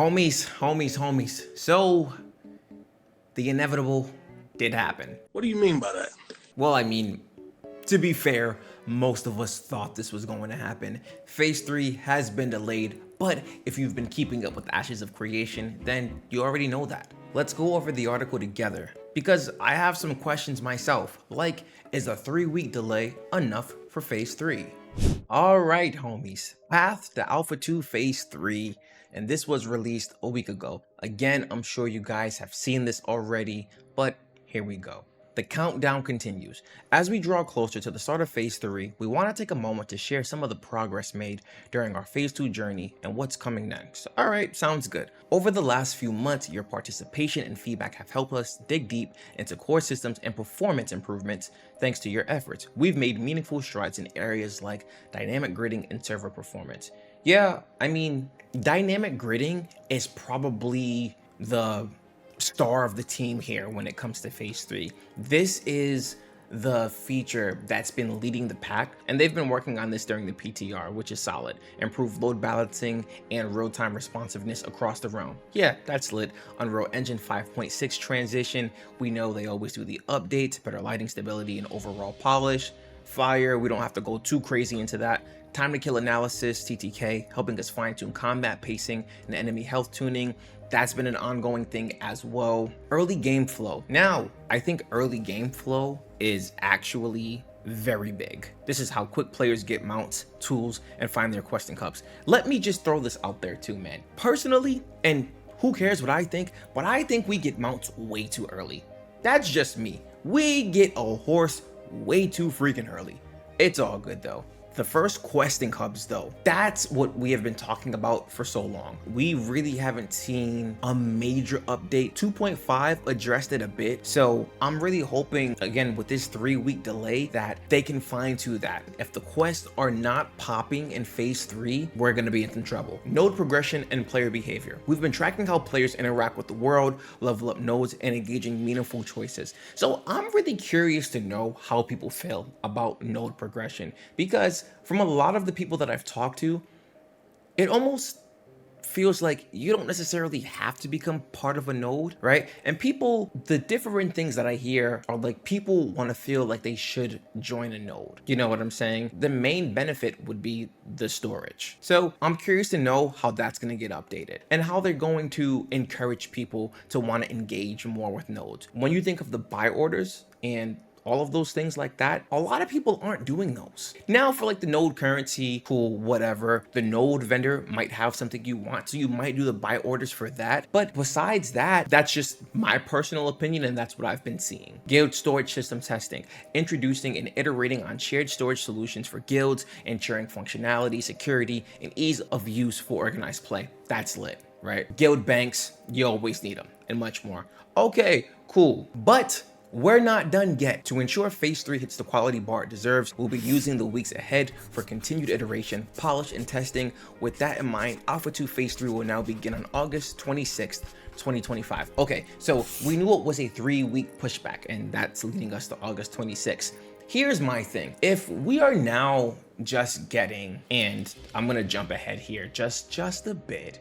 Homies. So, the inevitable did happen. What do you mean by that? Well, I mean, to be fair, most of us thought this was going to happen. Phase 3 has been delayed, but if you've been keeping up with Ashes of Creation, then you already know that. Let's go over the article together, because I have some questions myself, like, is a 3-week delay enough for Phase 3? Alright homies, Path to Alpha 2 Phase 3, and this was released a week ago. Again, I'm sure you guys have seen this already, but here we go. The countdown continues. As we draw closer to the start of Phase 3, we want to take a moment to share some of the progress made during our Phase 2 journey and what's coming next. Alright, sounds good. Over the last few months, your participation and feedback have helped us dig deep into core systems and performance improvements. Thanks to your efforts, we've made meaningful strides in areas like dynamic gridding and server performance. Yeah, I mean, dynamic gridding is probably the star of the team here when it comes to Phase 3. This is the feature that's been leading the pack, and they've been working on this during the PTR, which is solid. Improved load balancing and real-time responsiveness across the realm. Yeah, that's lit. Unreal Engine 5.6 transition, we know they always do the updates, better lighting stability and overall polish. Fire, we don't have to go too crazy into that. Time to kill analysis, TTK, helping us fine-tune combat pacing and enemy health tuning. That's been an ongoing thing as well. Early game flow. Now, I think early game flow is actually very big. This is how quick players get mounts, tools, and find their questing cups. Let me just throw this out there too, man. Personally, and who cares what I think, but I think we get mounts way too early. That's just me. We get a horse way too freaking early. It's all good though. The first questing hubs though, that's what we have been talking about for so long. We really haven't seen a major update. 2.5 addressed it a bit, so I'm really hoping, again, with this 3-week delay, that they can fine tune that. If the quests are not popping in Phase 3, we're gonna be in some trouble. Node progression and player behavior. We've been tracking how players interact with the world, level up nodes, and engaging meaningful choices. So I'm really curious to know how people feel about node progression, because from a lot of the people that I've talked to, it almost feels like you don't necessarily have to become part of a node, right? And people, the different things that I hear are like, people want to feel like they should join a node. You know what I'm saying? The main benefit would be the storage. So I'm curious to know how that's going to get updated and how they're going to encourage people to want to engage more with nodes. When you think of the buy orders and all of those things like that, a lot of people aren't doing those. Now for like the node currency, cool, whatever, the node vendor might have something you want, so you might do the buy orders for that. But besides that, that's just my personal opinion, and that's what I've been seeing. Guild storage system testing, introducing and iterating on shared storage solutions for guilds, ensuring functionality, security, and ease of use for organized play. That's lit, right? Guild banks, you always need them, and much more. Okay, cool, but we're not done yet. To ensure Phase 3 hits the quality bar it deserves, we'll be using the weeks ahead for continued iteration, polish, and testing. With that in mind, Alpha 2 Phase 3 will now begin on August 26th, 2025. Okay, so we knew it was a 3-week pushback, and that's leading us to August 26th. Here's my thing. If we are now just getting, and I'm gonna jump ahead here just a bit,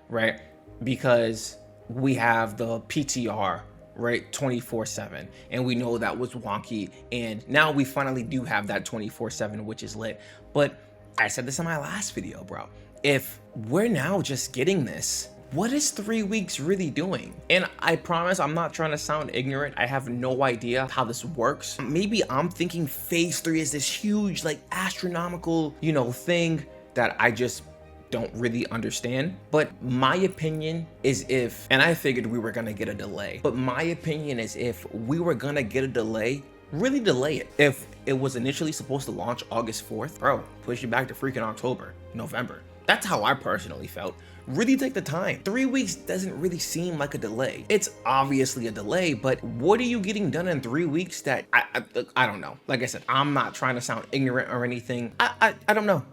right? Because we have the PTR, right, 24/7, and we know that was wonky, and now we finally do have that 24/7, which is lit. But I said this in my last video, bro, if we're now just getting this, what is 3 weeks really doing? And I promise I'm not trying to sound ignorant. I have no idea how this works. Maybe I'm thinking Phase 3 is this huge, like, astronomical, you know, thing that I just don't really understand. But my opinion is, if, and I figured we were gonna get a delay, but my opinion is, if we were gonna get a delay, really delay it. If it was initially supposed to launch August 4th, bro, push it back to freaking October, November. That's how I personally felt. Really take the time. 3 weeks doesn't really seem like a delay. It's obviously a delay, but what are you getting done in 3 weeks that I don't know. Like I said, I'm not trying to sound ignorant or anything. I don't know.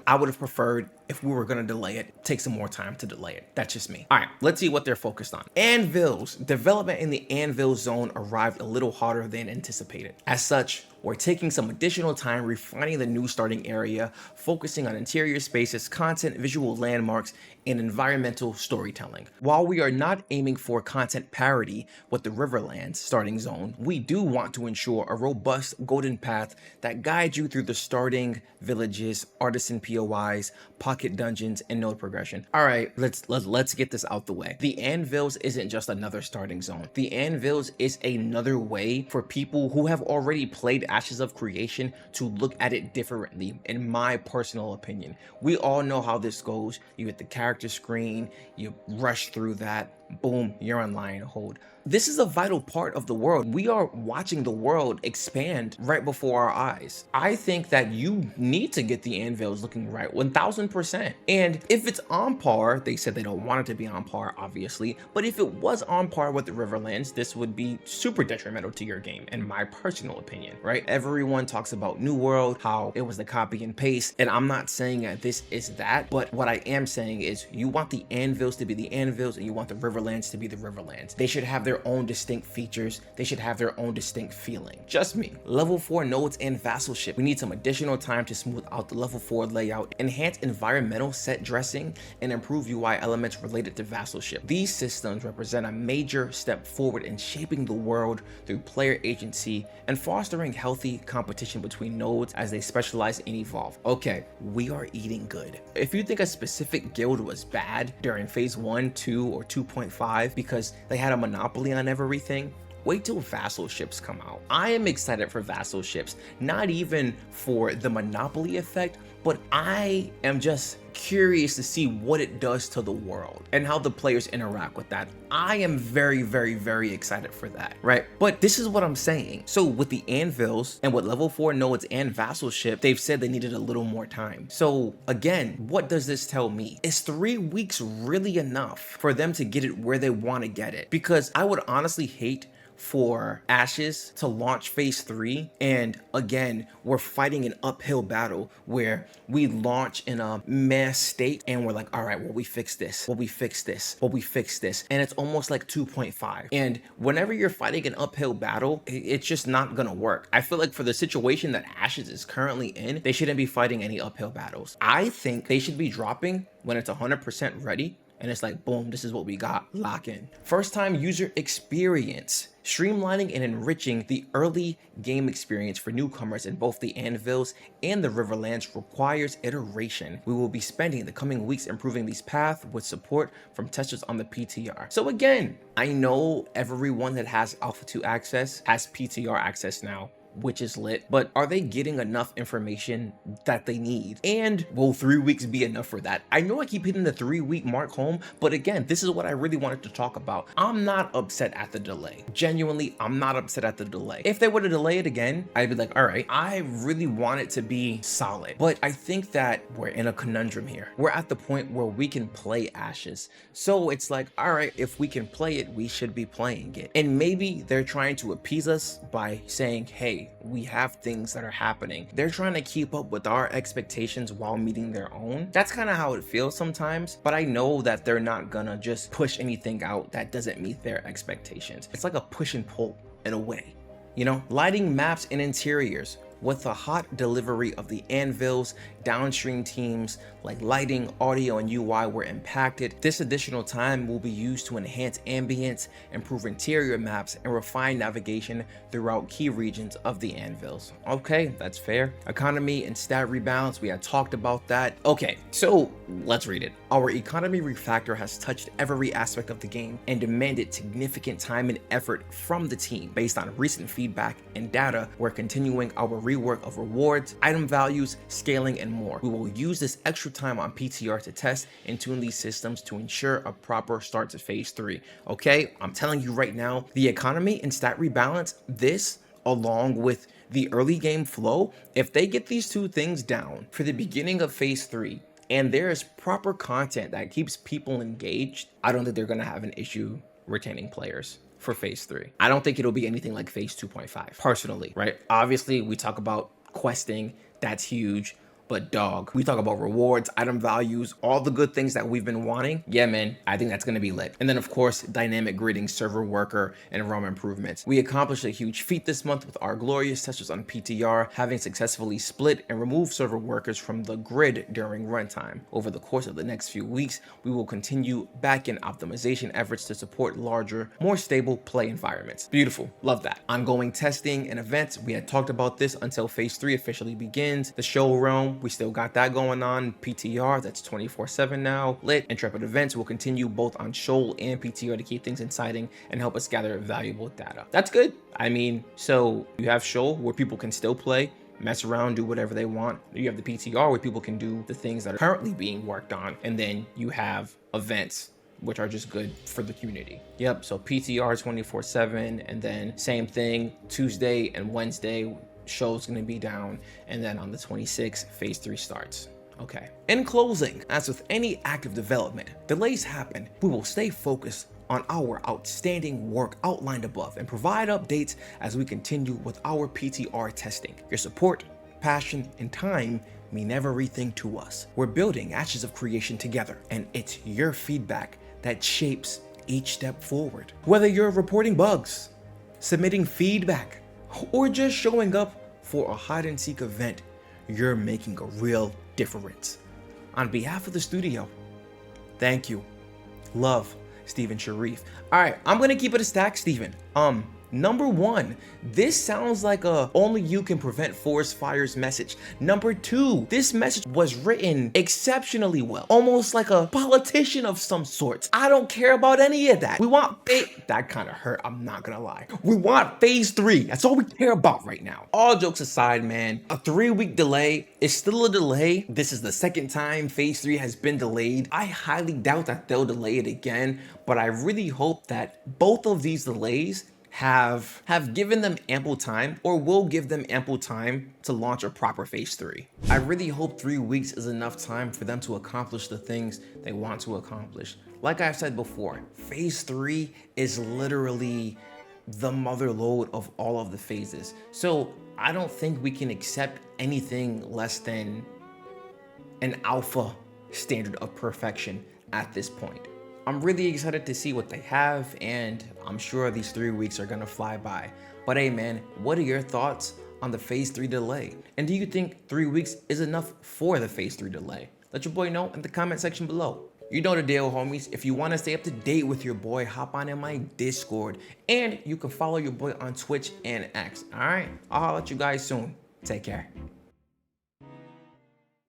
I would have preferred if we were gonna delay it, take some more time to delay it. That's just me. All right, let's see what they're focused on. Anvils. Development in the Anvil zone arrived a little harder than anticipated. As such, we're taking some additional time refining the new starting area, focusing on interior spaces, content, visual landmarks, and environmental storytelling. While we are not aiming for content parity with the Riverlands starting zone, we do want to ensure a robust golden path that guides you through the starting villages, artisan POIs, pocket dungeons, and node progression. All right, let's get this out the way. The Anvils isn't just another starting zone. The Anvils is another way for people who have already played Ashes of Creation to look at it differently, in my personal opinion. We all know how this goes. You hit the character screen, you rush through that, boom, you're on Lion Hold. This is a vital part of the world. We are watching the world expand right before our eyes. I think that you need to get the Anvils looking right 1000%. And if it's on par, they said they don't want it to be on par, obviously, but if it was on par with the Riverlands, this would be super detrimental to your game, in my personal opinion, right? Everyone talks about New World, how it was the copy and paste, and I'm not saying that this is that, but what I am saying is you want the Anvils to be the Anvils and you want the Riverlands to be the Riverlands. They should have their own distinct features. They should have their own distinct feeling. Just me. Level 4 nodes and vassalship. We need some additional time to smooth out the level 4 layout, enhance environmental set dressing, and improve UI elements related to vassalship. These systems represent a major step forward in shaping the world through player agency and fostering healthy competition between nodes as they specialize and evolve. Okay, we are eating good. If you think a specific guild was bad during phase 1, 2, or 2.5 because they had a monopoly on everything, wait till vassal ships come out. I am excited for vassal ships, not even for the monopoly effect, but I am just curious to see what it does to the world and how the players interact with that. I am very, very, very excited for that, right? But this is what I'm saying. So with the Anvils and with level 4 nodes and vassalship, they've said they needed a little more time. So again, what does this tell me? Is 3 weeks really enough for them to get it where they want to get it? Because I would honestly hate for Ashes to launch phase 3 and again we're fighting an uphill battle where we launch in a mess state and we're like, all right, well, we fixed this, well, we fixed this, well, we fixed this, and it's almost like 2.5. And whenever you're fighting an uphill battle, it's just not gonna work. I feel like for the situation that Ashes is currently in, they shouldn't be fighting any uphill battles. I think they should be dropping when it's 100% ready and it's like, boom, this is what we got, lock in. First time user experience. Streamlining and enriching the early game experience for newcomers in both the Anvils and the Riverlands requires iteration. We will be spending the coming weeks improving these paths with support from testers on the PTR. So again, I know everyone that has Alpha 2 access has PTR access now, which is lit, but are they getting enough information that they need? And will 3 weeks be enough for that? I know I keep hitting the 3-week mark home, but again, this is what I really wanted to talk about. I'm not upset at the delay. Genuinely, I'm not upset at the delay. If they were to delay it again, I'd be like, all right, I really want it to be solid. But I think that we're in a conundrum here. We're at the point where we can play Ashes. So it's like, all right, if we can play it, we should be playing it. And maybe they're trying to appease us by saying, hey, we have things that are happening. They're trying to keep up with our expectations while meeting their own. That's kind of how it feels sometimes, but I know that they're not gonna just push anything out that doesn't meet their expectations. It's like a push and pull in a way, you know? Lighting maps and interiors. With the hot delivery of the Anvils, downstream teams like lighting, audio, and UI were impacted. This additional time will be used to enhance ambience, improve interior maps, and refine navigation throughout key regions of the Anvils. Okay, that's fair. Economy and stat rebalance, we had talked about that. Okay, so let's read it. Our economy refactor has touched every aspect of the game and demanded significant time and effort from the team. Based on recent feedback and data, we're continuing our rework of rewards, item values, scaling, and more. We will use this extra time on PTR to test and tune these systems to ensure a proper start to phase 3. Okay, I'm telling you right now, the economy and stat rebalance, this along with the early game flow, if they get these two things down for the beginning of phase 3, and there is proper content that keeps people engaged, I don't think they're gonna have an issue retaining players for phase 3. I don't think it'll be anything like phase 2.5 personally, right? Obviously we talk about questing, that's huge. But dog, we talk about rewards, item values, all the good things that we've been wanting. Yeah, man, I think that's gonna be lit. And then of course, dynamic gridding, server worker, and realm improvements. We accomplished a huge feat this month with our glorious testers on PTR having successfully split and removed server workers from the grid during runtime. Over the course of the next few weeks, we will continue back-end optimization efforts to support larger, more stable play environments. Beautiful, love that. Ongoing testing and events, we had talked about this until phase 3 officially begins. The show realm, we still got that going on. PTR, that's 24/7 now. Lit. Intrepid events will continue both on Shoal and PTR to keep things exciting and help us gather valuable data. That's good. I mean, so you have Shoal where people can still play, mess around, do whatever they want. You have the PTR where people can do the things that are currently being worked on. And then you have events, which are just good for the community. Yep, so PTR 24/7, and then same thing, Tuesday and Wednesday, show's gonna be down, and then on the 26th, phase 3 starts. Okay. In closing, as with any active development, delays happen. We will stay focused on our outstanding work outlined above and provide updates as we continue with our PTR testing. Your support, passion, and time mean everything to us. We're building Ashes of Creation together, and it's your feedback that shapes each step forward. Whether you're reporting bugs, submitting feedback, or just showing up for a hide-and-seek event, you're making a real difference. On behalf of the studio, thank you. Love, Steven Sharif. All right, I'm gonna keep it a stack, Steven. Number 1, this sounds like a only you can prevent forest fires message. Number 2, this message was written exceptionally well, almost like a politician of some sorts. I don't care about any of that. We want that kind of hurt, I'm not gonna lie. We want phase 3. That's all we care about right now. All jokes aside, man, a 3-week delay is still a delay. This is the second time phase 3 has been delayed. I highly doubt that they'll delay it again, but I really hope that both of these delays have given them ample time, or will give them ample time to launch a proper phase 3. I really hope 3 weeks is enough time for them to accomplish the things they want to accomplish. Like I've said before, phase 3 is literally the mother lode of all of the phases. So I don't think we can accept anything less than an alpha standard of perfection at this point. I'm really excited to see what they have, and I'm sure these 3 weeks are gonna fly by. But hey man, what are your thoughts on the phase 3 delay? And do you think 3 weeks is enough for the phase 3 delay? Let your boy know in the comment section below. You know the deal, homies. If you wanna stay up to date with your boy, hop on in my Discord, and you can follow your boy on Twitch and X, all right? I'll holler at you guys soon. Take care.